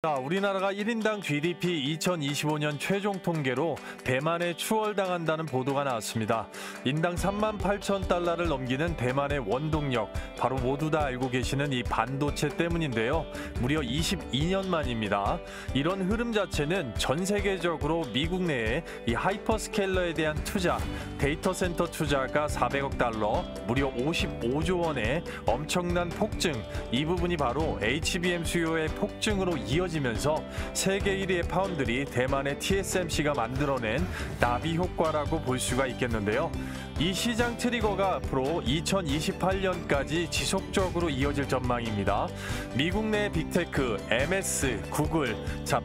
자, 우리나라가 1인당 GDP 2025년 최종 통계로 대만에 추월당한다는 보도가 나왔습니다. 인당 38,000달러를 넘기는 대만의 원동력, 바로 모두 다 알고 계시는 이 반도체 때문인데요. 무려 22년 만입니다. 이런 흐름 자체는 전 세계적으로 미국 내에 이 하이퍼스케일러에 대한 투자, 데이터 센터 투자가 400억 달러, 무려 55조 원의 엄청난 폭증, 이 부분이 바로 HBM 수요의 폭증으로 이어지면서 세계 1위의 파운드리 대만의 TSMC가 만들어낸 나비 효과라고 볼 수가 있겠는데요. 이 시장 트리거가 앞으로 2028년까지 지속적으로 이어질 전망입니다. 미국 내 빅테크, MS, 구글,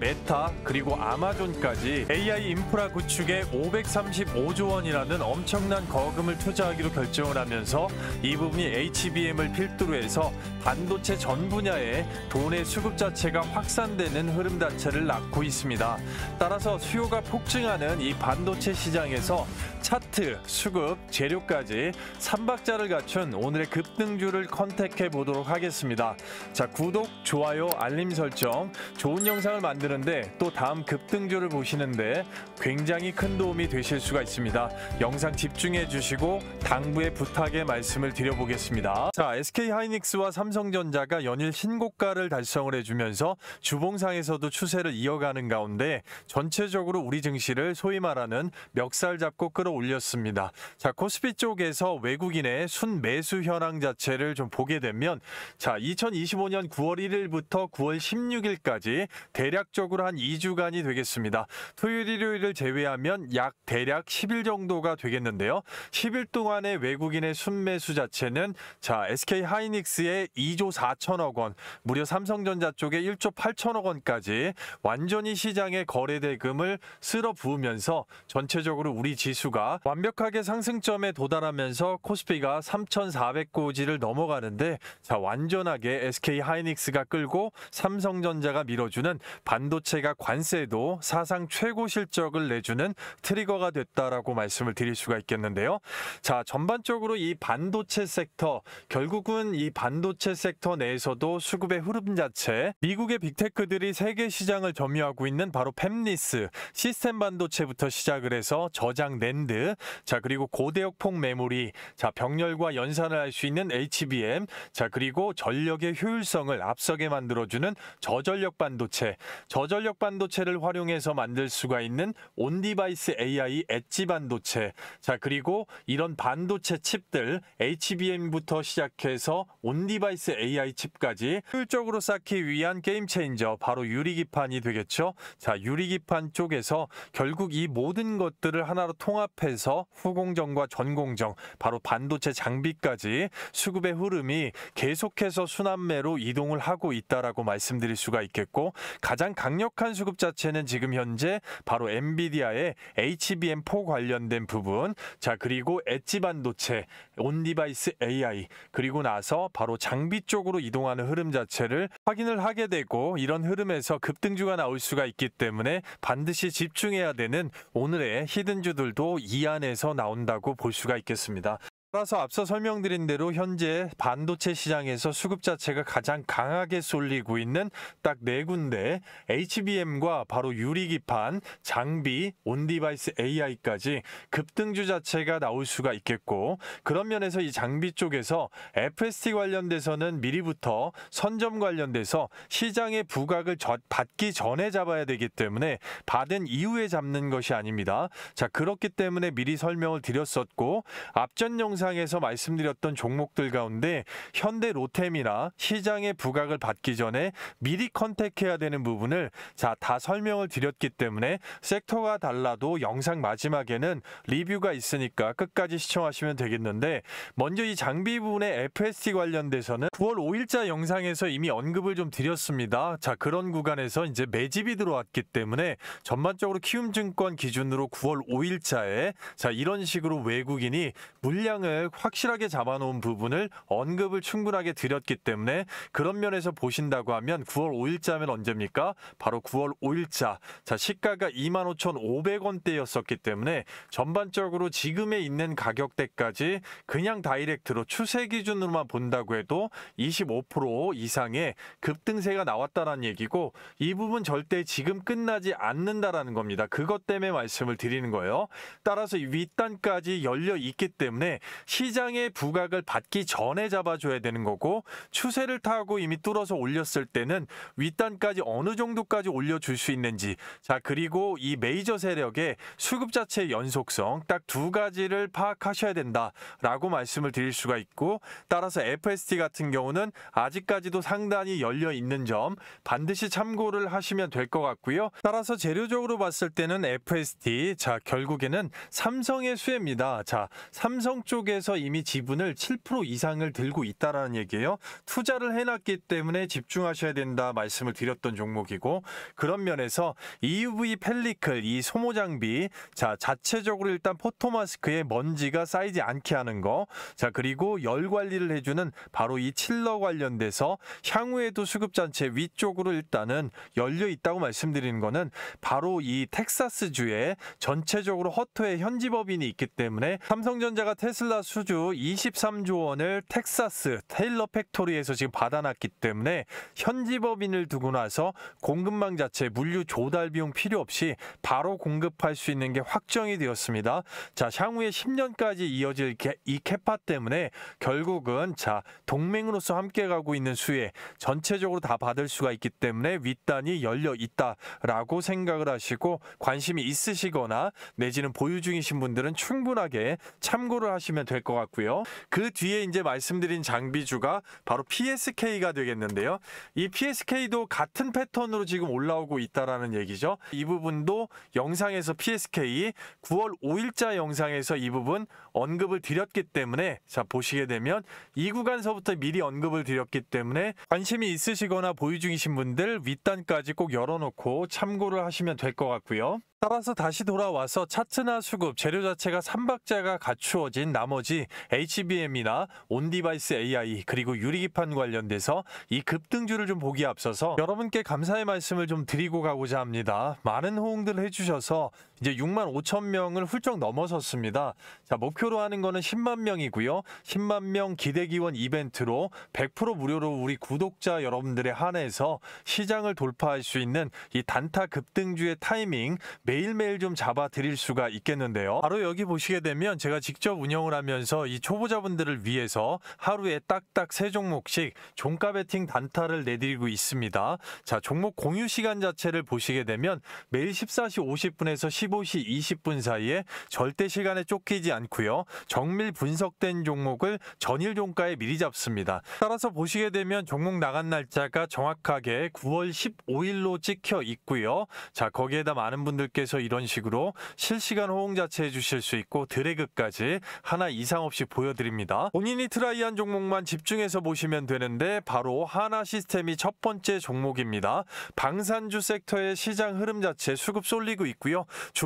메타, 그리고 아마존까지 AI 인프라 구축에 535조 원이라는 엄청난 거금을 투자하기로 결정을 하면서 이 부분이 HBM을 필두로 해서 반도체 전 분야에 돈의 수급 자체가 확산되는 흐름 자체를 낳고 있습니다. 따라서 수요가 폭증하는 이 반도체 시장에서 차트, 수급, 재료까지 3박자를 갖춘 오늘의 급등주를 컨택해 보도록 하겠습니다. 자, 구독, 좋아요, 알림 설정, 좋은 영상을 만드는데 또 다음 급등주를 보시는데 굉장히 큰 도움이 되실 수가 있습니다. 영상 집중해 주시고 당부의 부탁의 말씀을 드려보겠습니다. 자, SK하이닉스와 삼성전자가 연일 신고가를 달성을 해주면서 주봉상에서도 추세를 이어가는 가운데 전체적으로 우리 증시를 소위 말하는 멱살 잡고 끌어올렸습니다. 자, 코스피 쪽에서 외국인의 순매수 현황 자체를 좀 보게 되면, 자, 2025년 9월 1일부터 9월 16일까지 대략적으로 한 2주간이 되겠습니다. 토요일, 일요일을 제외하면 대략 10일 정도가 되겠는데요. 10일 동안의 외국인의 순매수 자체는, 자, SK하이닉스의 2조 4천억 원, 무려 삼성전자 쪽에 1조 8천억 원까지 완전히 시장의 거래 대금을 쓸어 부으면서 전체적으로 우리 지수가 완벽하게 상승점에 도달하면서 코스피가 3,400고지를 넘어가는데, 자, 완전하게 SK하이닉스가 끌고 삼성전자가 밀어주는 반도체가 관세도 사상 최고 실적을 내주는 트리거가 됐다라고 말씀을 드릴 수가 있겠는데요. 자, 전반적으로 이 반도체 섹터, 결국은 이 반도체 섹터 내에서도 수급의 흐름 자체, 미국의 빅테크들이 세계 시장을 점유하고 있는 바로 팹리스, 시스템 반도체부터 시작을 해서 저장 낸드, 자, 그리고 고대역 폭 메모리, 자, 병렬과 연산을 할 수 있는 HBM, 자, 그리고 전력의 효율성을 앞서게 만들어주는 저전력 반도체, 저전력 반도체를 활용해서 만들 수가 있는 온디바이스 AI 엣지 반도체, 자, 그리고 이런 반도체 칩들 HBM부터 시작해서 온디바이스 AI 칩까지 효율적으로 쌓기 위한 게임 체인저, 바로 유리기판이 되겠죠. 자, 유리기판 쪽에서 결국 이 모든 것들을 하나로 통합해서 후공정과 전공정, 바로 반도체 장비까지 수급의 흐름이 계속해서 순환매로 이동을 하고 있다라고 말씀드릴 수가 있겠고, 가장 강력한 수급 자체는 지금 현재 바로 엔비디아의 HBM4 관련된 부분, 자, 그리고 엣지 반도체, 온디바이스 AI, 그리고 나서 바로 장비 쪽으로 이동하는 흐름 자체를 확인을 하게 되고, 이런 흐름에서 급등주가 나올 수가 있기 때문에 반드시 집중해야 되는 오늘의 히든주들도 이 안에서 나온다고 볼 수가 있겠습니다. 따라서 앞서 설명드린 대로 현재 반도체 시장에서 수급 자체가 가장 강하게 쏠리고 있는 딱 네 군데, HBM과 바로 유리기판, 장비, 온디바이스 AI까지 급등주 자체가 나올 수가 있겠고, 그런 면에서 이 장비 쪽에서 FST 관련돼서는 미리부터 선점 관련돼서 시장의 부각을 받기 전에 잡아야 되기 때문에 받은 이후에 잡는 것이 아닙니다. 자, 그렇기 때문에 미리 설명을 드렸었고, 앞전 영상에서 말씀드렸던 종목들 가운데 현대 로템이나 시장의 부각을 받기 전에 미리 컨택해야 되는 부분을, 자, 다 설명을 드렸기 때문에 섹터가 달라도 영상 마지막에는 리뷰가 있으니까 끝까지 시청하시면 되겠는데, 먼저 이 장비 부분의 FST 관련돼서는 9월 5일자 영상에서 이미 언급을 좀 드렸습니다. 자, 그런 구간에서 이제 매집이 들어왔기 때문에 전반적으로 키움증권 기준으로 9월 5일자에 자, 이런 식으로 외국인이 물량을 선을 확실하게 잡아놓은 부분을 언급을 충분하게 드렸기 때문에 그런 면에서 보신다고 하면 9월 5일자면 언제입니까? 바로 9월 5일자. 자, 시가가 25,500원대였었기 때문에 전반적으로 지금에 있는 가격대까지 그냥 다이렉트로 추세 기준으로만 본다고 해도 25% 이상의 급등세가 나왔다는 얘기고 이 부분 절대 지금 끝나지 않는다라는 겁니다. 그것 때문에 말씀을 드리는 거예요. 따라서 윗단까지 열려 있기 때문에 시장의 부각을 받기 전에 잡아줘야 되는 거고 추세를 타고 이미 뚫어서 올렸을 때는 윗단까지 어느 정도까지 올려줄 수 있는지 자 그리고 이 메이저 세력의 수급 자체의 연속성 딱 두 가지를 파악하셔야 된다라고 말씀을 드릴 수가 있고 따라서 FST 같은 경우는 아직까지도 상단이 열려 있는 점 반드시 참고를 하시면 될 것 같고요. 따라서 재료적으로 봤을 때는 FST 자 결국에는 삼성의 수혜입니다. 자 삼성 쪽에서 이미 지분을 7% 이상을 들고 있다라는 얘기예요. 투자를 해놨기 때문에 집중하셔야 된다 말씀을 드렸던 종목이고 그런 면에서 EUV 펠리클 이 소모 장비 자 자체적으로 일단 포토마스크에 먼지가 쌓이지 않게 하는 거 자 그리고 열 관리를 해주는 바로 이 칠러 관련돼서 향후에도 수급잔체 위쪽으로 일단은 열려 있다고 말씀드리는 거는 바로 이 텍사스주에 전체적으로 허터의 현지법인이 있기 때문에 삼성전자가 테슬라 수주 23조 원을 텍사스 테일러 팩토리에서 지금 받아놨기 때문에 현지법인을 두고 나서 공급망 자체 물류 조달 비용 필요 없이 바로 공급할 수 있는 게 확정이 되었습니다. 자 향후에 10년까지 이어질 이 캐파 때문에 결국은 자 동맹으로서 함께 가고 있는 수혜 전체적으로 다 받을 수가 있기 때문에 윗단이 열려 있다라고 생각을 하시고 관심이 있으시거나 내지는 보유 중이신 분들은 충분하게 참고를 하시면 될 것 같고요. 그 뒤에 이제 말씀드린 장비주가 바로 PSK가 되겠는데요. 이 PSK도 같은 패턴으로 지금 올라오고 있다라는 얘기죠. 이 부분도 영상에서 PSK 9월 5일자 영상에서 이 부분 언급을 드렸기 때문에 자 보시게 되면 이 구간서부터 미리 언급을 드렸기 때문에 관심이 있으시거나 보유 중이신 분들 윗단까지 꼭 열어놓고 참고를 하시면 될 것 같고요. 따라서 다시 돌아와서 차트나 수급, 재료 자체가 3박자가 갖추어진 나머지 HBM이나 온디바이스 AI 그리고 유리기판 관련돼서 이 급등주를 좀 보기에 앞서서 여러분께 감사의 말씀을 좀 드리고 가고자 합니다. 많은 호응들 해주셔서 이제 65,000명을 훌쩍 넘어섰습니다. 자 목표로 하는 거는 10만 명이고요. 10만 명 기대기원 이벤트로 100% 무료로 우리 구독자 여러분들에 한해서 시장을 돌파할 수 있는 이 단타 급등주의 타이밍 매일매일 좀 잡아 드릴 수가 있겠는데요. 바로 여기 보시게 되면 제가 직접 운영을 하면서 이 초보자분들을 위해서 하루에 딱딱 3종목씩 종가 베팅 단타를 내드리고 있습니다. 자, 종목 공유 시간 자체를 보시게 되면 매일 14시 50분에서 15시 20분 사이에 절대 시간에 쫓기지 않고요. 정밀 분석된 종목을 전일 종가에 미리 잡습니다. 따라서 보시게 되면 종목 나간 날짜가 정확하게 9월 15일로 찍혀 있고요. 자, 거기에다 많은 분들께서 이런 식으로 실시간 호응 자체 해주실 수 있고 드래그까지 하나 이상 없이 보여드립니다. 본인이 트라이한 종목만 집중해서 보시면 되는데 바로 하나시스템이 첫 번째 종목입니다. 방산주 섹터의 시장 흐름 자체 수급 쏠리고 있고요.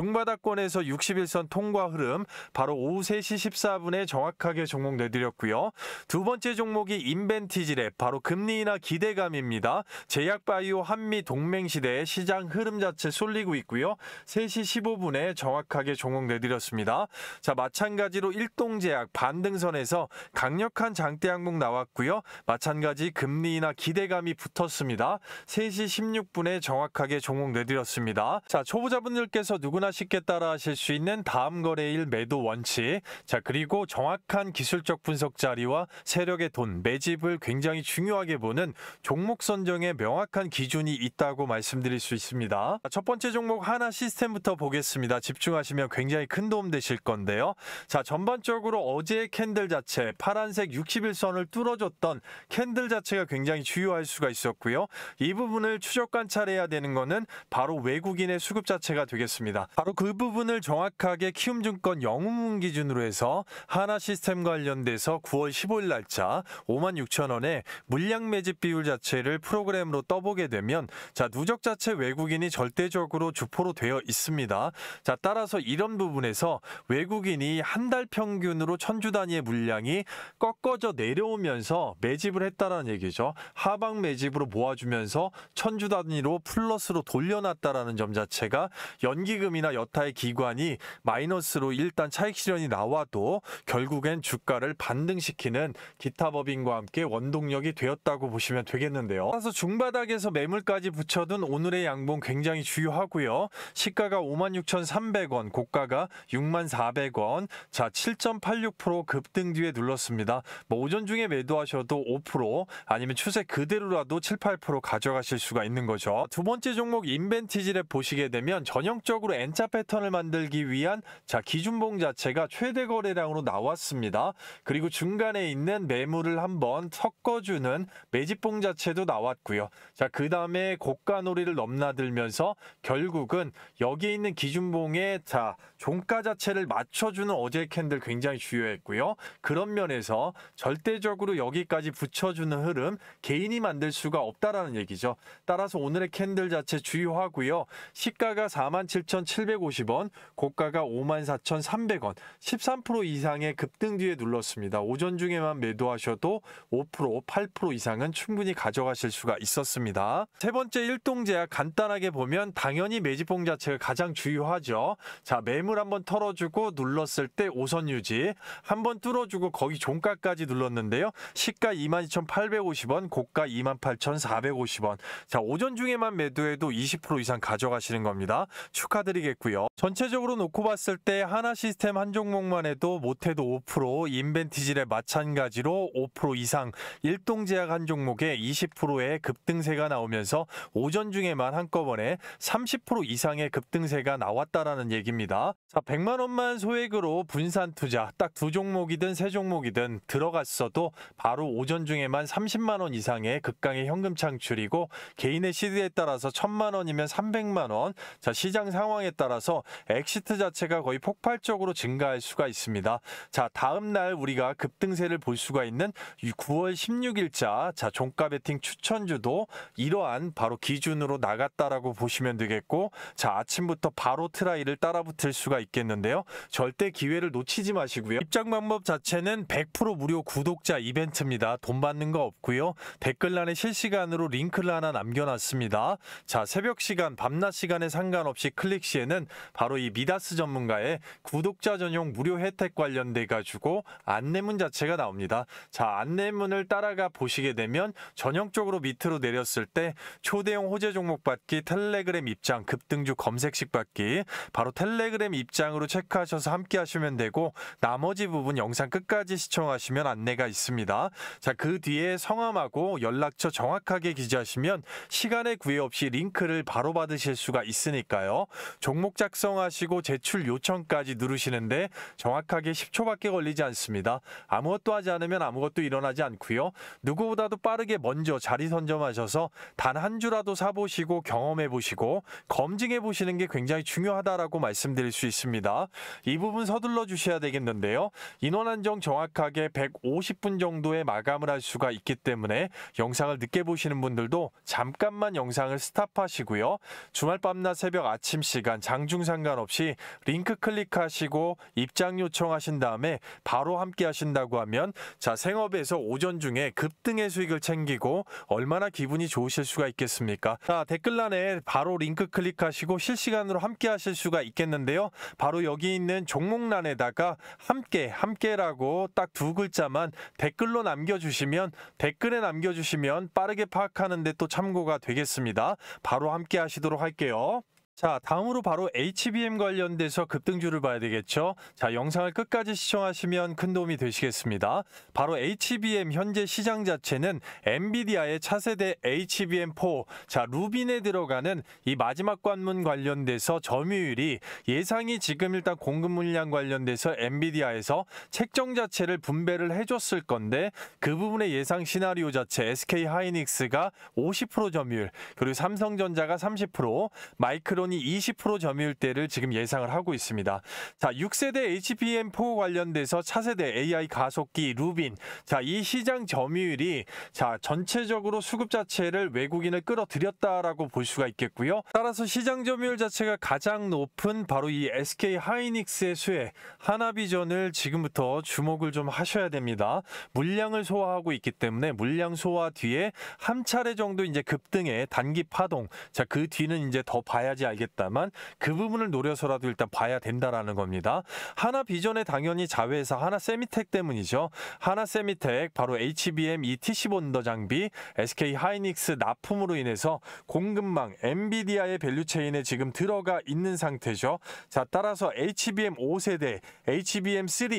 중바닥권에서 61선 통과 흐름 바로 오후 3시 14분에 정확하게 종목 내드렸고요. 두 번째 종목이 인벤티지랩 바로 금리 인하 기대감입니다. 제약바이오 한미 동맹시대의 시장 흐름 자체 쏠리고 있고요. 3시 15분에 정확하게 종목 내드렸습니다. 자 마찬가지로 일동제약 반등선에서 강력한 장대 항목 나왔고요. 마찬가지 금리 인하 기대감이 붙었습니다. 3시 16분에 정확하게 종목 내드렸습니다. 자 초보자분들께서 누구나 쉽게 따라 하실 수 있는 다음 거래일 매도 원칙 자 그리고 정확한 기술적 분석 자리와 세력의 돈 매집을 굉장히 중요하게 보는 종목 선정에 명확한 기준이 있다고 말씀드릴 수 있습니다. 첫 번째 종목 하나시스템부터 보겠습니다. 집중하시면 굉장히 큰 도움 되실 건데요. 자 전반적으로 어제의 캔들 자체 파란색 61선을 뚫어줬던 캔들 자체가 굉장히 주요할 수가 있었고요. 이 부분을 추적 관찰해야 되는 거는 바로 외국인의 수급 자체가 되겠습니다. 바로 그 부분을 정확하게 키움증권 영웅문 기준으로 해서 하나시스템 관련돼서 9월 15일 날짜 56,000원에 물량 매집 비율 자체를 프로그램으로 떠보게 되면 자 누적 자체 외국인이 절대적으로 주포로 되어 되어 있습니다. 자, 따라서 이런 부분에서 외국인이 한 달 평균으로 1000주 단위의 물량이 꺾어져 내려오면서 매집을 했다라는 얘기죠. 하방 매집으로 모아주면서 1000주 단위로 플러스로 돌려놨다라는 점 자체가 연기금이나 여타의 기관이 마이너스로 일단 차익 실현이 나와도 결국엔 주가를 반등시키는 기타 법인과 함께 원동력이 되었다고 보시면 되겠는데요. 따라서 중바닥에서 매물까지 붙여둔 오늘의 양봉 굉장히 주요하고요. 시가가 56,300원, 고가가 64,400원, 자 7.86% 급등 뒤에 눌렀습니다. 뭐 오전 중에 매도하셔도 5% 아니면 추세 그대로라도 7, 8% 가져가실 수가 있는 거죠. 두 번째 종목 인벤티지랩 보시게 되면 전형적으로 N자 패턴을 만들기 위한 자 기준봉 자체가 최대 거래량으로 나왔습니다. 그리고 중간에 있는 매물을 한번 섞어주는 매집봉 자체도 나왔고요. 자, 그 다음에 고가놀이를 넘나들면서 결국은 여기에 있는 기준봉의 자 종가 자체를 맞춰주는 어제 캔들 굉장히 주요했고요. 그런 면에서 절대적으로 여기까지 붙여주는 흐름 개인이 만들 수가 없다라는 얘기죠. 따라서 오늘의 캔들 자체 주요하고요. 시가가 47,750원, 고가가 54,300원, 13% 이상의 급등 뒤에 눌렀습니다. 오전 중에만 매도하셔도 5%, 8% 이상은 충분히 가져가실 수가 있었습니다. 세 번째 일동제약 간단하게 보면 당연히 매집봉 자체가 가장 주요하죠. 자, 매물 한번 털어주고 눌렀을 때 5선 유지, 한번 뚫어주고 거기 종가까지 눌렀는데요. 시가 22,850원, 고가 28,450원. 자, 오전 중에만 매도해도 20% 이상 가져가시는 겁니다. 축하드리겠고요. 전체적으로 놓고 봤을 때 하나시스템 한 종목만 해도 못해도 5%, 인벤티지랩 마찬가지로 5% 이상, 일동제약 한 종목에 20%의 급등세가 나오면서 오전 중에만 한꺼번에 30% 이상의 급등세가 나왔다라는 얘기입니다. 자, 100만 원만 소액으로 분산 투자, 딱 두 종목이든 세 종목이든 들어갔어도 바로 오전 중에만 30만 원 이상의 극강의 현금 창출이고 개인의 시드에 따라서 1000만 원이면 300만 원, 자 시장 상황에 따라서 엑시트 자체가 거의 폭발적으로 증가할 수가 있습니다. 자, 다음 날 우리가 급등세를 볼 수가 있는 9월 16일자 자 종가 베팅 추천주도 이러한 바로 기준으로 나갔다라고 보시면 되겠고, 자 아침부터 바로 트라이를 따라붙을 수가 있겠는데요. 절대 기회를 놓치지 마시고요. 입장 방법 자체는 100% 무료 구독자 이벤트입니다. 돈 받는 거 없고요. 댓글란에 실시간으로 링크를 하나 남겨놨습니다. 자, 새벽 시간, 밤낮 시간에 상관없이 클릭 시에는 바로 이 미다스 전문가의 구독자 전용 무료 혜택 관련돼 가지고 안내문 자체가 나옵니다. 자, 안내문을 따라가 보시게 되면 전형적으로 밑으로 내렸을 때 초대형 호재 종목 받기, 텔레그램 입장, 급등주 검색식 받기, 바로 텔레그램 입장으로 체크하셔서 함께 하시면 되고, 나머지 부분 영상 끝까지 시청하시면 안내가 있습니다. 자, 그 뒤에 성함하고 연락처 정확하게 기재하시면 시간에 구애 없이 링크를 바로 받으실 수가 있으니까요. 종목 작성하시고 제출 요청까지 누르시는데 정확하게 10초밖에 걸리지 않습니다. 아무것도 하지 않으면 아무것도 일어나지 않고요. 누구보다도 빠르게 먼저 자리 선점하셔서 단 한 주라도 사보시고 경험해보시고 검증해보시는 게 굉장히 중요하다라고 말씀드릴 수 있습니다. 이 부분 서둘러 주셔야 되겠는데요. 인원 한정 정확하게 150분 정도에 마감을 할 수가 있기 때문에 영상을 늦게 보시는 분들도 잠깐만 영상을 스탑하시고요. 주말 밤낮 새벽 아침 시간 장중 상관없이 링크 클릭하시고 입장 요청하신 다음에 바로 함께 하신다고 하면 자, 생업에서 오전 중에 급등의 수익을 챙기고 얼마나 기분이 좋으실 수가 있겠습니까? 자, 댓글란에 바로 링크 클릭하시고 실시간으로 함께 하실 수가 있겠는데요. 바로 여기 있는 종목란에다가 함께라고 딱 두 글자만 댓글로 남겨주시면, 댓글에 남겨주시면 빠르게 파악하는 데 또 참고가 되겠습니다. 바로 함께 하시도록 할게요. 자, 다음으로 바로 HBM 관련돼서 급등주를 봐야 되겠죠. 자, 영상을 끝까지 시청하시면 큰 도움이 되시겠습니다. 바로 HBM 현재 시장 자체는 엔비디아의 차세대 HBM4, 자 루빈에 들어가는 이 마지막 관문 관련돼서 점유율이 예상이 지금 일단 공급 물량 관련돼서 엔비디아에서 책정 자체를 분배를 해줬을 건데, 그 부분의 예상 시나리오 자체 SK 하이닉스가 50% 점유율, 그리고 삼성전자가 30%, 마이크론 당연히 20% 점유율대를 지금 예상을 하고 있습니다. 자, 6세대 HBM4 관련돼서 차세대 AI 가속기 루빈, 자, 이 시장 점유율이 전체적으로 수급 자체를 외국인을 끌어들였다라고 볼 수가 있겠고요. 따라서 시장 점유율 자체가 가장 높은 바로 이 SK 하이닉스의 수혜, 하나비전을 지금부터 주목을 좀 하셔야 됩니다. 물량을 소화하고 있기 때문에 물량 소화 뒤에 한 차례 정도 이제 급등의 단기 파동, 자, 그 뒤는 이제 더 봐야지 알겠다만 그 부분을 노려서라도 일단 봐야 된다라는 겁니다. 하나비전의 당연히 자회사 하나세미텍 때문이죠. 하나세미텍 바로 HBM ETC 본더 장비 SK 하이닉스 납품으로 인해서 공급망 엔비디아의 밸류체인에 지금 들어가 있는 상태죠. 자, 따라서 HBM 5세대, HBM 3,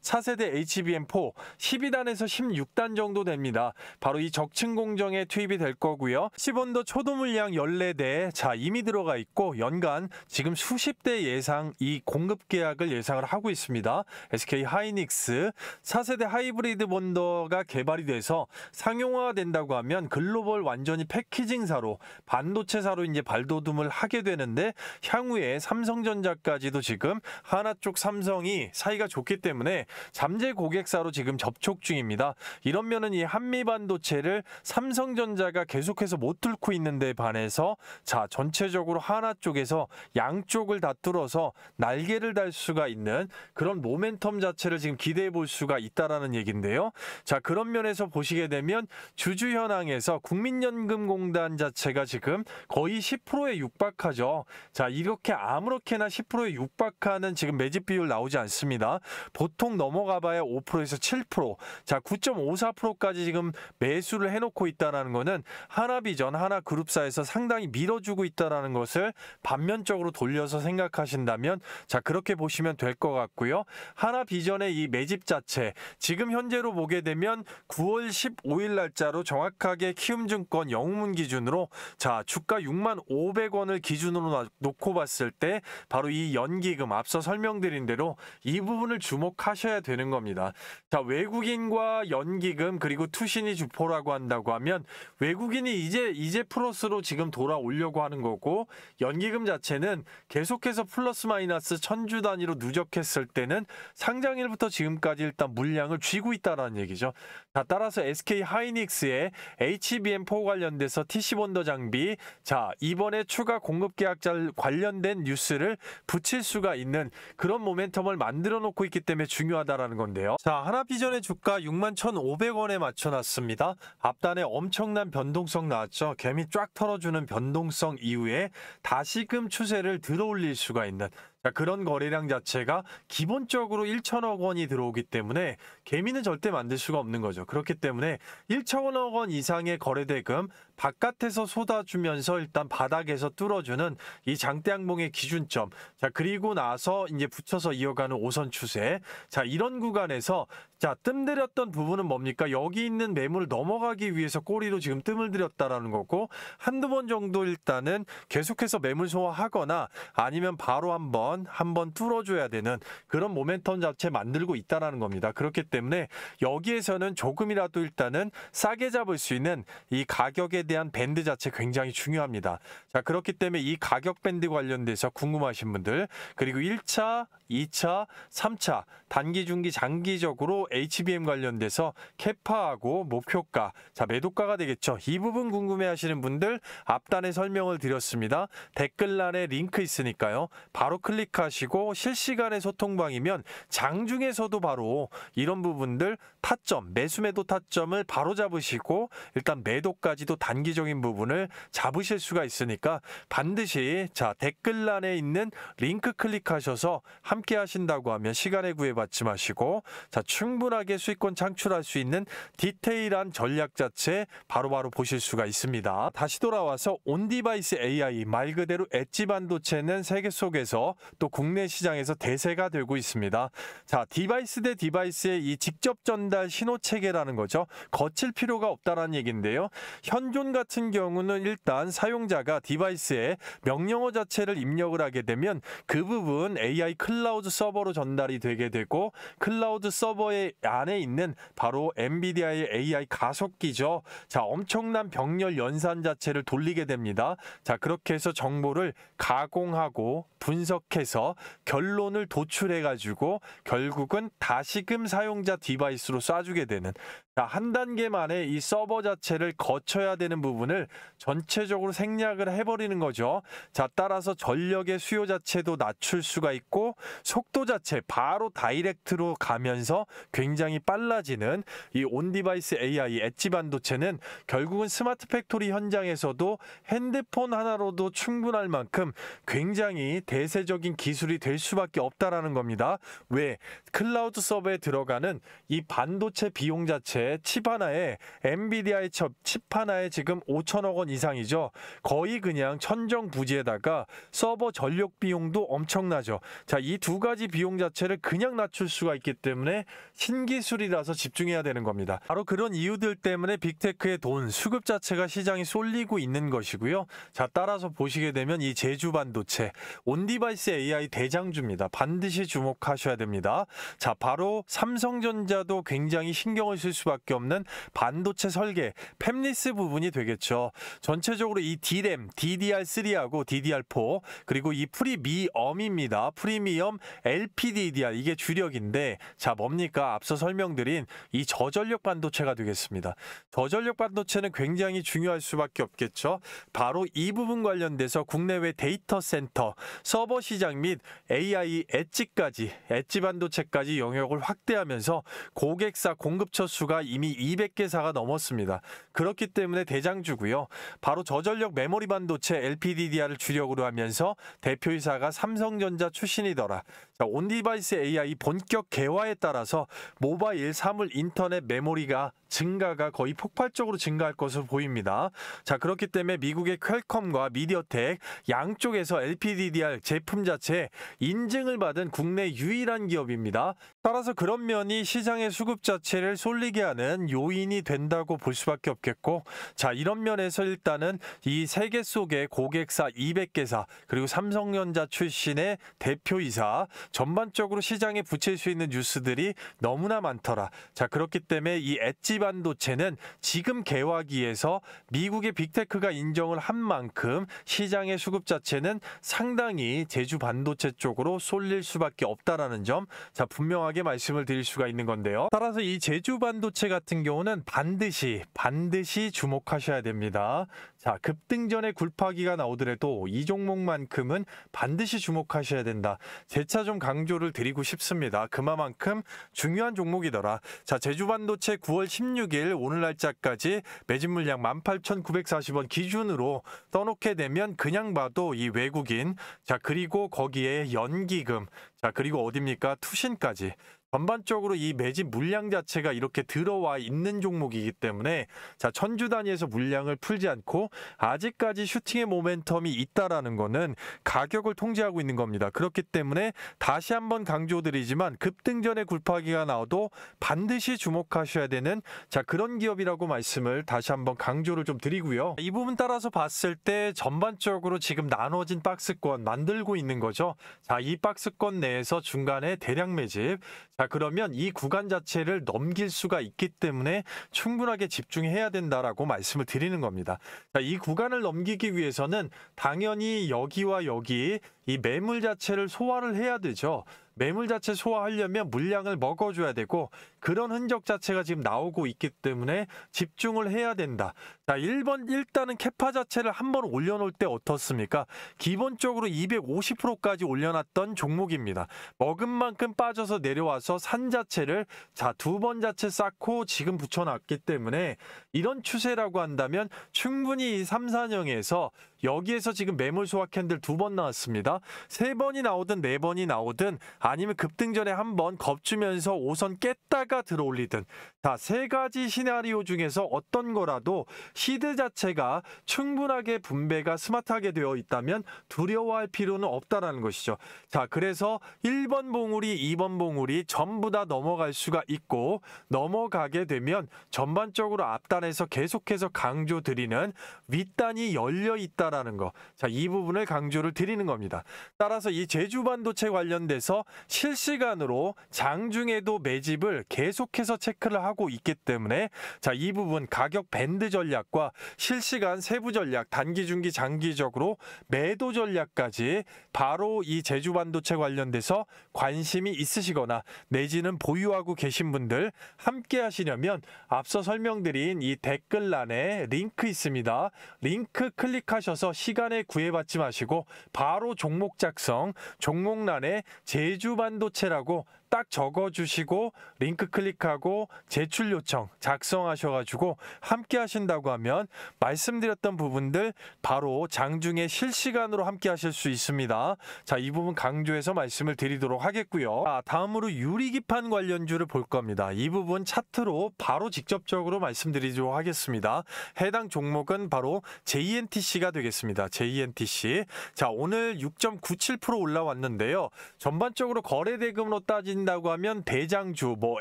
차세대 HBM4 12단에서 16단 정도 됩니다. 바로 이 적층 공정에 투입이 될 거고요. 시본더 초도 물량 14대 자 이미 들어가 있고 연간 지금 수십 대 예상 이 공급 계약을 예상을 하고 있습니다. SK 하이닉스 4세대 하이브리드 본더가 개발이 돼서 상용화가 된다고 하면 글로벌 완전히 패키징사로 반도체사로 이제 발돋움을 하게 되는데 향후에 삼성전자까지도 지금 하나 쪽 삼성이 사이가 좋기 때문에 잠재 고객사로 지금 접촉 중입니다. 이러면은 이 한미 반도체를 삼성전자가 계속해서 못 뚫고 있는데 반해서 자 전체적으로 하나 쪽에서 양쪽을 다 뚫어서 날개를 달 수가 있는 그런 모멘텀 자체를 지금 기대해 볼 수가 있다라는 얘기인데요. 자, 그런 면에서 보시게 되면 주주 현황에서 국민연금공단 자체가 지금 거의 10%에 육박하죠. 자, 이렇게 아무렇게나 10%에 육박하는 지금 매집 비율 나오지 않습니다. 보통 넘어가봐야 5%에서 7%, 자 9.54%까지 지금 매수를 해놓고 있다는 거는 하나비전, 하나그룹사에서 상당히 밀어주고 있다는 것을 반면적으로 돌려서 생각하신다면 자 그렇게 보시면 될 것 같고요. 하나비전의 이 매집 자체 지금 현재로 보게 되면 9월 15일 날짜로 정확하게 키움증권 영문 기준으로 자 주가 65,500원을 기준으로 놓고 봤을 때 바로 이 연기금 앞서 설명드린 대로 이 부분을 주목하셔야 되는 겁니다. 자, 외국인과 연기금 그리고 투신이 주포라고 한다고 하면 외국인이 이제 플러스로 지금 돌아오려고 하는 거고 연기금 자체는 계속해서 플러스 마이너스 1000주 단위로 누적했을 때는 상장일부터 지금까지 일단 물량을 쥐고 있다는 얘기죠. 자, 따라서 SK 하이닉스의 HBM4 관련돼서 TC본더 장비 자 이번에 추가 공급 계약자 관련된 뉴스를 붙일 수가 있는 그런 모멘텀을 만들어 놓고 있기 때문에 중요하다라는 건데요. 자, 하나비전의 주가 61,500원에 맞춰놨습니다. 앞단에 엄청난 변동성 나왔죠. 개미 쫙 털어주는 변동성 이후에 다시금 추세를 들어올릴 수가 있는 자, 그런 거래량 자체가 기본적으로 1천억 원이 들어오기 때문에 개미는 절대 만들 수가 없는 거죠. 그렇기 때문에 1천억 원 이상의 거래대금 바깥에서 쏟아주면서 일단 바닥에서 뚫어주는 이 장대양봉의 기준점 자 그리고 나서 이제 붙여서 이어가는 5선 추세 자 이런 구간에서 자 뜸들였던 부분은 뭡니까? 여기 있는 매물을 넘어가기 위해서 꼬리로 지금 뜸을 들였다라는 거고 한두 번 정도 일단은 계속해서 매물 소화하거나 아니면 바로 한번 뚫어줘야 되는 그런 모멘텀 자체 만들고 있다는 겁니다. 그렇기 때문에 여기에서는 조금이라도 일단은 싸게 잡을 수 있는 이 가격에 대한 밴드 자체 굉장히 중요합니다. 자, 그렇기 때문에 이 가격 밴드 관련돼서 궁금하신 분들 그리고 1차, 2차, 3차 단기, 중기, 장기적으로 HBM 관련돼서 캐파하고 목표가, 자 매도가가 되겠죠. 이 부분 궁금해하시는 분들 앞단에 설명을 드렸습니다. 댓글란에 링크 있으니까요. 바로 클릭하시고 실시간의 소통방이면 장중에서도 바로 이런 부분들 타점, 매수 매도 타점을 바로 잡으시고 일단 매도까지도 단기적인 부분을 잡으실 수가 있으니까 반드시 자 댓글란에 있는 링크 클릭하셔서 함께 하신다고 하면 시간에 구애받지 마시고 자 충분하게 수익권 창출할 수 있는 디테일한 전략 자체 바로바로 보실 수가 있습니다. 다시 돌아와서 온디바이스 AI 말 그대로 엣지 반도체는 세계 속에서 또 국내 시장에서 대세가 되고 있습니다. 자, 디바이스 대 디바이스의 이 직접 전달 신호 체계라는 거죠. 거칠 필요가 없다라는 얘기인데요. 현존 같은 경우는 일단 사용자가 디바이스에 명령어 자체를 입력을 하게 되면 그 부분 AI 클라우드 서버로 전달이 되게 되고, 클라우드 서버의 안에 있는 바로 엔비디아의 AI 가속기죠. 자, 엄청난 병렬 연산 자체를 돌리게 됩니다. 자, 그렇게 해서 정보를 가공하고 분석해서 결론을 도출해가지고 결국은 다시금 사용자 디바이스로 쏴주게 되는, 자, 한 단계 만에 이 서버 자체를 거쳐야 되는 부분을 전체적으로 생략을 해버리는 거죠. 자, 따라서 전력의 수요 자체도 낮출 수가 있고 속도 자체 바로 다이렉트로 가면서 굉장히 빨라지는 이 온디바이스 AI 엣지 반도체는 결국은 스마트 팩토리 현장에서도 핸드폰 하나로도 충분할 만큼 굉장히 대세적인 기술이 될 수밖에 없다라는 겁니다. 왜? 클라우드 서버에 들어가는 이 반도체 비용 자체 칩 하나에, 엔비디아의 칩 하나에 지금 5천억 원 이상이죠. 거의 그냥 천정부지에다가 서버 전력 비용도 엄청나죠. 자, 이 두 가지 비용 자체를 그냥 낮출 수가 있기 때문에 신기술이라서 집중해야 되는 겁니다. 바로 그런 이유들 때문에 빅테크의 돈, 수급 자체가 시장이 쏠리고 있는 것이고요. 자, 따라서 보시게 되면 이 제주 반도체, 온디바이스 AI 대장주입니다. 반드시 주목하셔야 됩니다. 자, 바로 삼성전자도 굉장히 신경을 쓸 수밖에 없는 반도체 설계, 팹리스 부분이 되겠죠. 전체적으로 이 D램, DDR3하고 DDR4, 그리고 이 프리미엄입니다. 프리미엄 LPDDR, 이게 주력인데, 자, 뭡니까? 앞서 설명드린 이 저전력 반도체가 되겠습니다. 저전력 반도체는 굉장히 중요할 수밖에 없겠죠. 바로 이 부분 관련돼서 국내외 데이터 센터, 서버 시장 및 AI 엣지까지, 엣지 반도체까지 영역을 확대하면서 고객사 공급처 수가 이미 200개사가 넘었습니다. 그렇기 때문에 대장주고요. 바로 저전력 메모리 반도체 LPDDR을 주력으로 하면서 대표이사가 삼성전자 출신이더라. 자, 온디바이스 AI 본격 개화에 따라서 모바일, 사물, 인터넷 메모리가 증가가 거의 폭발적으로 증가할 것으로 보입니다. 자, 그렇기 때문에 미국의 퀄컴과 미디어텍 양쪽에서 LPDDR 제품 자체에 인증을 받은 국내 유일한 기업입니다. 따라서 그런 면이 시장의 수급 자체를 쏠리게 하는 요인이 된다고 볼 수밖에 없겠고, 자, 이런 면에서 일단은 이 세계 속의 고객사 200개사, 그리고 삼성전자 출신의 대표이사, 전반적으로 시장에 붙일 수 있는 뉴스들이 너무나 많더라. 자, 그렇기 때문에 이 엣지 반도체는 지금 개화기에서 미국의 빅테크가 인정을 한 만큼 시장의 수급 자체는 상당히 제주 반도체 쪽으로 쏠릴 수밖에 없다라는 점, 자, 분명하게 말씀을 드릴 수가 있는 건데요. 따라서 이 제주 반도체 같은 경우는 반드시 주목하셔야 됩니다. 자, 급등전에 굴파기가 나오더라도 이 종목만큼은 반드시 주목하셔야 된다. 재차 좀 강조를 드리고 싶습니다. 그만큼 중요한 종목이더라. 자, 제주 반도체 9월 16일 오늘 날짜까지 매집 물량 18,940원 기준으로 떠놓게 되면 그냥 봐도 이 외국인, 자, 그리고 거기에 연기금, 자, 그리고 어딥니까? 투신까지. 전반적으로 이 매집 물량 자체가 이렇게 들어와 있는 종목이기 때문에, 자, 천주 단위에서 물량을 풀지 않고 아직까지 슈팅의 모멘텀이 있다라는 거는 가격을 통제하고 있는 겁니다. 그렇기 때문에 다시 한번 강조드리지만 급등전에 굴파기가 나와도 반드시 주목하셔야 되는, 자, 그런 기업이라고 말씀을 다시 한번 강조를 좀 드리고요. 이 부분 따라서 봤을 때 전반적으로 지금 나눠진 박스권 만들고 있는 거죠. 자, 이 박스권 내에서 중간에 대량 매집, 자, 그러면 이 구간 자체를 넘길 수가 있기 때문에 충분하게 집중해야 된다라고 말씀을 드리는 겁니다. 자, 이 구간을 넘기기 위해서는 당연히 여기와 여기 이 매물 자체를 소화를 해야 되죠. 매물 자체 소화하려면 물량을 먹어줘야 되고, 그런 흔적 자체가 지금 나오고 있기 때문에 집중을 해야 된다. 자, 일단은 캐파 자체를 한번 올려놓을 때 어떻습니까? 기본적으로 250%까지 올려놨던 종목입니다. 먹은 만큼 빠져서 내려와서 산 자체를, 자, 두 번 자체 쌓고 지금 붙여놨기 때문에 이런 추세라고 한다면 충분히 3, 4년에서 여기에서 지금 매물 소화 캔들 2번 나왔습니다. 3번이 나오든 4번이 나오든 아니면 급등 전에 한번 겁주면서 5선 깼다가 들어올리든 자, 3가지 시나리오 중에서 어떤 거라도 시드 자체가 충분하게 분배가 스마트하게 되어 있다면 두려워할 필요는 없다라는 것이죠. 자, 그래서 1번 봉우리, 2번 봉우리 전부 다 넘어갈 수가 있고 넘어가게 되면 전반적으로 앞단에서 계속해서 강조드리는 윗단이 열려 있다라는 거. 자, 이 부분을 강조를 드리는 겁니다. 따라서 이 제주 반도체 관련돼서 실시간으로 장중에도 매집을 계속해서 체크를 하고 있기 때문에 자, 이 부분 가격 밴드 전략과 실시간 세부 전략, 단기, 중기, 장기적으로 매도 전략까지 바로 이 제주 반도체 관련돼서 관심이 있으시거나 내지는 보유하고 계신 분들 함께 하시려면 앞서 설명드린 이 댓글란에 링크 있습니다. 링크 클릭하셔서 시간에 구애받지 마시고 바로 종목 작성, 종목란에 제주 반도체라고 딱 적어주시고 링크 클릭하고 제출 요청 작성하셔가지고 함께 하신다고 하면 말씀드렸던 부분들 바로 장중에 실시간으로 함께 하실 수 있습니다. 자, 이 부분 강조해서 말씀을 드리도록 하겠고요. 자, 다음으로 유리기판 관련주를 볼 겁니다. 이 부분 차트로 바로 직접적으로 말씀드리도록 하겠습니다. 해당 종목은 바로 JNTC가 되겠습니다. JNTC. 자, 오늘 6.97% 올라왔는데요. 전반적으로 거래대금으로 따진 다고 하면 대장주 뭐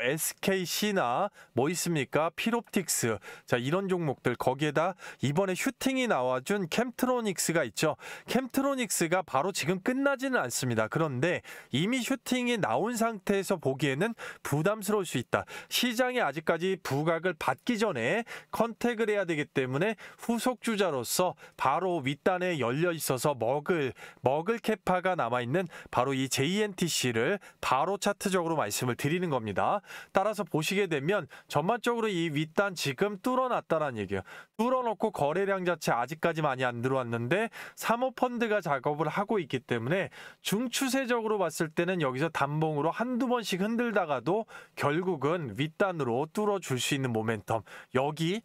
SKC나 뭐 있습니까? 필옵틱스. 자, 이런 종목들 거기에다 이번에 슈팅이 나와준 캠트로닉스가 있죠. 캠트로닉스가 바로 지금 끝나지는 않습니다. 그런데 이미 슈팅이 나온 상태에서 보기에는 부담스러울 수 있다. 시장에 아직까지 부각을 받기 전에 컨택을 해야 되기 때문에 후속 주자로서 바로 윗단에 열려 있어서 먹을 캐파가 남아있는 바로 이 JNTC를 바로 차트적으로 말씀을 드리는 겁니다. 따라서 보시게 되면 전반적으로 이 윗단 지금 뚫어놨다는 얘기예요. 뚫어놓고 거래량 자체 아직까지 많이 안 들어왔는데 사모펀드가 작업을 하고 있기 때문에 중추세적으로 봤을 때는 여기서 단봉으로 한두 번씩 흔들다가도 결국은 윗단으로 뚫어줄 수 있는 모멘텀 여기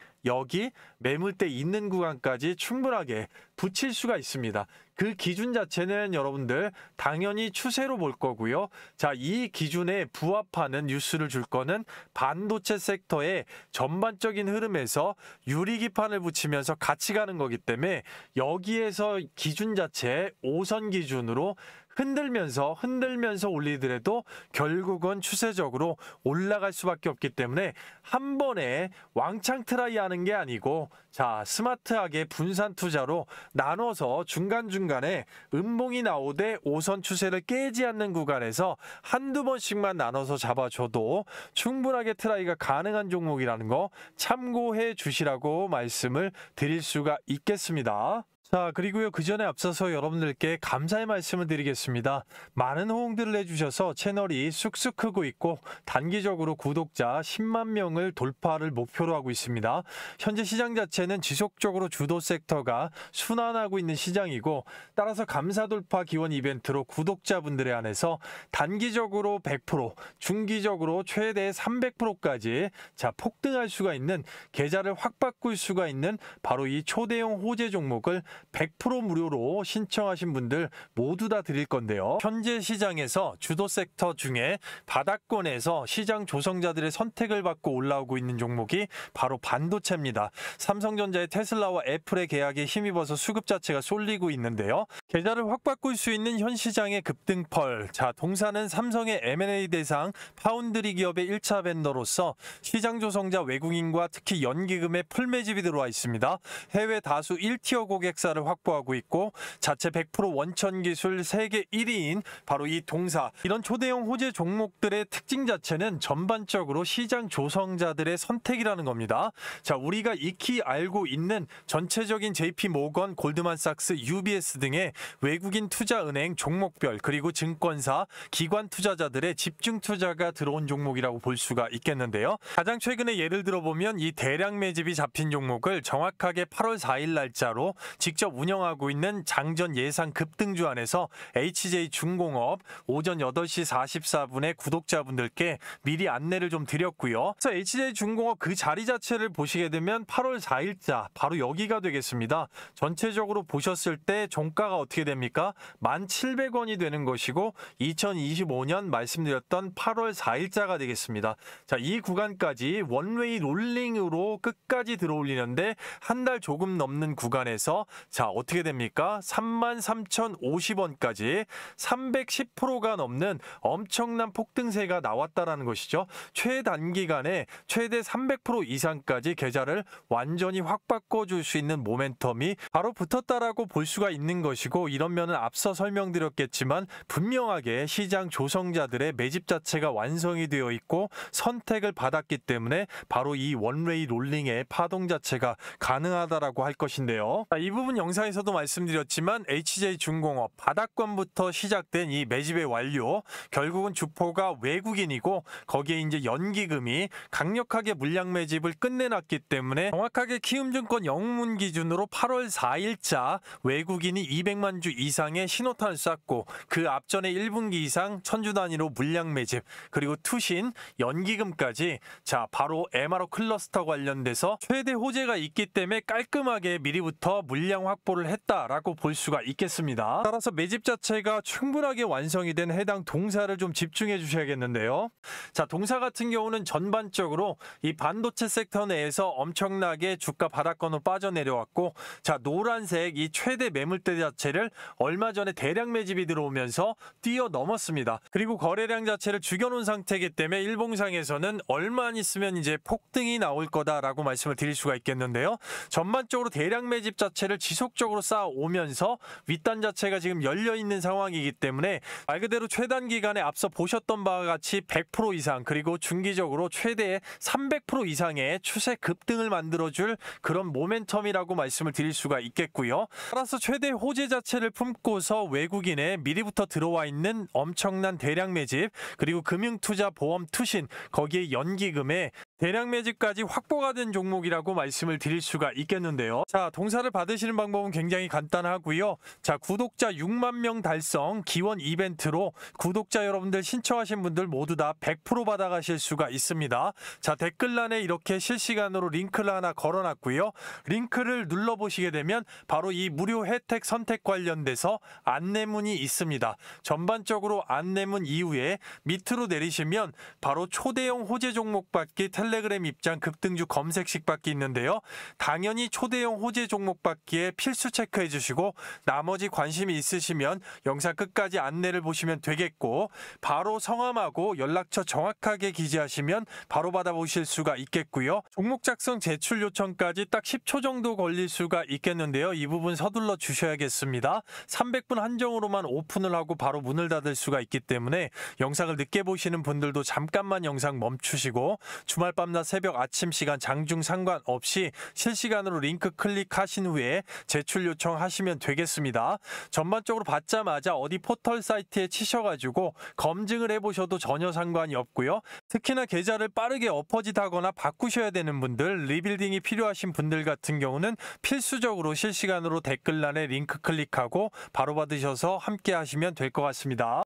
매물대 있는 구간까지 충분하게 붙일 수가 있습니다. 그 기준 자체는 여러분들 당연히 추세로 볼 거고요. 자, 이 기준에 부합하는 뉴스를 줄 거는 반도체 섹터의 전반적인 흐름에서 유리기판을 붙이면서 같이 가는 거기 때문에 여기에서 기준 자체 5선 기준으로 흔들면서 올리더라도 결국은 추세적으로 올라갈 수밖에 없기 때문에 한 번에 왕창 트라이 하는 게 아니고 자, 스마트하게 분산 투자로 나눠서 중간중간에 음봉이 나오되 5선 추세를 깨지 않는 구간에서 한두 번씩만 나눠서 잡아줘도 충분하게 트라이가 가능한 종목이라는 거 참고해 주시라고 말씀을 드릴 수가 있겠습니다. 자, 그리고요, 그 전에 앞서서 여러분들께 감사의 말씀을 드리겠습니다. 많은 호응들을 해주셔서 채널이 쑥쑥 크고 있고 단기적으로 구독자 10만 명을 돌파를 목표로 하고 있습니다. 현재 시장 자체는 지속적으로 주도 섹터가 순환하고 있는 시장이고 따라서 감사 돌파 기원 이벤트로 구독자분들에 한해서 단기적으로 100%, 중기적으로 최대 300%까지 자, 폭등할 수가 있는 계좌를 확 바꿀 수가 있는 바로 이 초대형 호재 종목을 100% 무료로 신청하신 분들 모두 다 드릴 건데요. 현재 시장에서 주도 섹터 중에 바닥권에서 시장 조성자들의 선택을 받고 올라오고 있는 종목이 바로 반도체입니다. 삼성전자의 테슬라와 애플의 계약에 힘입어서 수급 자체가 쏠리고 있는데요. 계좌를 확 바꿀 수 있는 현 시장의 급등펄. 자, 동사는 삼성의 M&A 대상 파운드리 기업의 1차 벤더로서 시장 조성자 외국인과 특히 연기금의 풀매집이 들어와 있습니다. 해외 다수 1티어 고객사를 확보하고 있고 자체 100% 원천 기술 세계 1위인 바로 이 동사. 이런 초대형 호재 종목들의 특징 자체는 전반적으로 시장 조성자들의 선택이라는 겁니다. 자, 우리가 익히 알고 있는 전체적인 JP 모건, 골드만삭스, UBS 등의 외국인 투자은행 종목별 그리고 증권사, 기관 투자자들의 집중 투자가 들어온 종목이라고 볼 수가 있겠는데요. 가장 최근에 예를 들어보면 이 대량 매집이 잡힌 종목을 정확하게 8월 4일 날짜로 직접 운영하고 있는 장전 예상 급등주 안에서 HJ중공업 오전 8시 44분에 구독자분들께 미리 안내를 좀 드렸고요. 그래서 HJ중공업 그 자리 자체를 보시게 되면 8월 4일자 바로 여기가 되겠습니다. 전체적으로 보셨을 때 종가가 어떻게 됩니까? 1,700원이 되는 것이고 2025년 말씀드렸던 8월 4일자가 되겠습니다. 자, 이 구간까지 원웨이 롤링으로 끝까지 들어올리는데 한 달 조금 넘는 구간에서 자, 어떻게 됩니까? 33,050원까지 310%가 넘는 엄청난 폭등세가 나왔다라는 것이죠. 최단기간에 최대 300% 이상까지 계좌를 완전히 확 바꿔줄 수 있는 모멘텀이 바로 붙었다라고 볼 수가 있는 것이고, 이런 면은 앞서 설명드렸겠지만 분명하게 시장 조성자들의 매집 자체가 완성이 되어 있고 선택을 받았기 때문에 바로 이 원웨이 롤링의 파동 자체가 가능하다라고 할 것인데요. 이 부분 영상에서도 말씀드렸지만 HJ중공업 바닥권부터 시작된 이 매집의 완료, 결국은 주포가 외국인이고 거기에 이제 연기금이 강력하게 물량 매집을 끝내놨기 때문에 정확하게 키움증권 영문 기준으로 8월 4일자 외국인이 200만 주 이상의 신호탄을 쐈고 그 앞전에 1분기 이상 천주 단위로 물량 매집, 그리고 투신, 연기금까지 자 바로 MRO 클러스터 관련돼서 최대 호재가 있기 때문에 깔끔하게 미리부터 물량 확보를 했다라고 볼 수가 있겠습니다. 따라서 매집 자체가 충분하게 완성이 된 해당 동사를 좀 집중해 주셔야겠는데요. 자, 동사 같은 경우는 전반적으로 이 반도체 섹터 내에서 엄청나게 주가 바닥권으로 빠져내려왔고, 자 노란색 이 최대 매물대 자체를 얼마 전에 대량 매집이 들어오면서 뛰어넘었습니다. 그리고 거래량 자체를 죽여놓은 상태이기 때문에 일봉상에서는 얼마 안 있으면 이제 폭등이 나올 거다라고 말씀을 드릴 수가 있겠는데요. 전반적으로 대량 매집 자체를 지속적으로 쌓아오면서 윗단 자체가 지금 열려있는 상황이기 때문에 말 그대로 최단 기간에 앞서 보셨던 바와 같이 100% 이상, 그리고 중기적으로 최대 300% 이상의 추세 급등을 만들어줄 그런 모멘텀이라고 말씀을 드릴 수가 있겠고요. 따라서 최대 호재 자체를 품고서 외국인의 미리부터 들어와 있는 엄청난 대량 매집, 그리고 금융투자 보험 투신, 거기에 연기금에 대량 매집까지 확보가 된 종목이라고 말씀을 드릴 수가 있겠는데요. 자, 동사를 받으시는 방법은 굉장히 간단하고요. 자, 구독자 6만 명 달성 기원 이벤트로 구독자 여러분들 신청하신 분들 모두 다 100% 받아가실 수가 있습니다. 자, 댓글란에 이렇게 실시간으로 링크를 하나 걸어놨고요. 링크를 눌러보시게 되면 바로 이 무료 혜택 선택 관련돼서 안내문이 있습니다. 전반적으로 안내문 이후에 밑으로 내리시면 바로 초대형 호재 종목 받기 텔레그램 입장 급등주 검색식 받기 있는데요. 당연히 초대형 호재 종목 받기에 필수 체크해 주시고 나머지 관심이 있으시면 영상 끝까지 안내를 보시면 되겠고, 바로 성함하고 연락처 정확하게 기재하시면 바로 받아보실 수가 있겠고요. 종목 작성 제출 요청까지 딱 10초 정도 걸릴 수가 있겠는데요. 이 부분 서둘러 주셔야겠습니다. 300분 한정으로만 오픈을 하고 바로 문을 닫을 수가 있기 때문에 영상을 늦게 보시는 분들도 잠깐만 영상 멈추시고 주말 밤낮 새벽 아침 시간 장중 상관없이 실시간으로 링크 클릭하신 후에 제출 요청하시면 되겠습니다. 전반적으로 받자마자 어디 포털 사이트에 치셔가지고 검증을 해보셔도 전혀 상관이 없고요. 특히나 계좌를 빠르게 엎어짓하거나 바꾸셔야 되는 분들, 리빌딩이 필요하신 분들 같은 경우는 필수적으로 실시간으로 댓글란에 링크 클릭하고 바로 받으셔서 함께 하시면 될 것 같습니다.